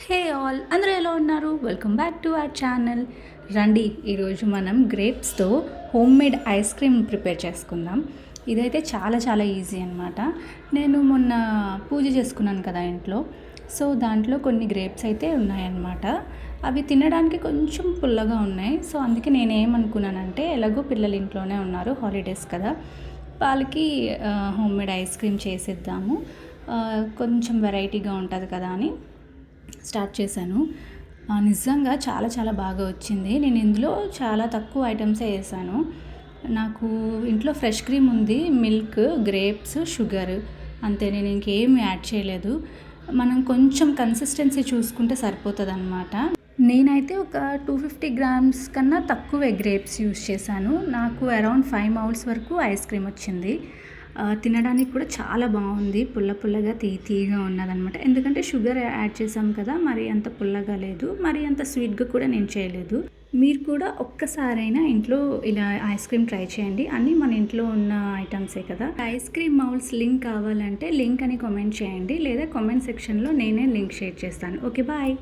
Hey all అందరూ ఎలా ఉన్నారు? Welcome back to our channel. రండి, ఈరోజు మనం గ్రేప్స్తో homemade ice cream prepare చేసుకుందాం. ఇదైతే చాలా చాలా ఈజీ అనమాట. నేను మొన్న పూజ చేసుకున్నాను కదా ఇంట్లో. సో దాంట్లో కొన్ని గ్రేప్స్ అయితే ఉన్నాయన్నమాట. అవి తినడానికి కొంచెం పుల్లగా ఉన్నాయి. సో అందుకే నేనేమనుకున్నానంటే ఎలాగో పిల్లలు ఇంట్లోనే ఉన్నారు, హాలిడేస్ కదా, వాళ్ళకి హోమ్ మేడ్ ఐస్ క్రీమ్ చేసిద్దాము, కొంచెం వెరైటీగా ఉంటుంది కదా అని స్టార్ట్ చేశాను. నిజంగా చాలా చాలా బాగా వచ్చింది. నేను ఇందులో చాలా తక్కువ ఐటమ్సే వేసాను. నాకు ఇంట్లో ఫ్రెష్ క్రీమ్ ఉంది, మిల్క్, గ్రేప్స్, షుగర్, అంతే. నేను ఇంకేం యాడ్ చేయలేదు. మనం కొంచెం కన్సిస్టెన్సీ చూసుకుంటే సరిపోతుంది అనమాట. నేనైతే ఒక 250 గ్రామ్స్ కన్నా తక్కువే గ్రేప్స్ యూస్ చేశాను. నాకు అరౌండ్ 5 మౌల్స్ వరకు ఐస్ క్రీమ్ వచ్చింది. తినడానికి కూడా చాలా బాగుంది, పుల్ల పుల్లగా తీయగా ఉన్నదనమాట. ఎందుకంటే షుగర్ యాడ్ చేసాం కదా, మరి అంత పుల్లగా లేదు, మరి అంత స్వీట్గా కూడా నేను చేయలేదు. మీరు కూడా ఒక్కసారైనా ఇంట్లో ఇలా ఐస్ క్రీమ్ ట్రై చేయండి. అన్నీ మన ఇంట్లో ఉన్న ఐటమ్సే కదా. ఐస్ క్రీమ్ మౌల్స్ లింక్ కావాలంటే లింక్ అని కామెంట్ చేయండి, లేదా కామెంట్ సెక్షన్లో నేనే లింక్ షేర్ చేస్తాను. Okay, bye.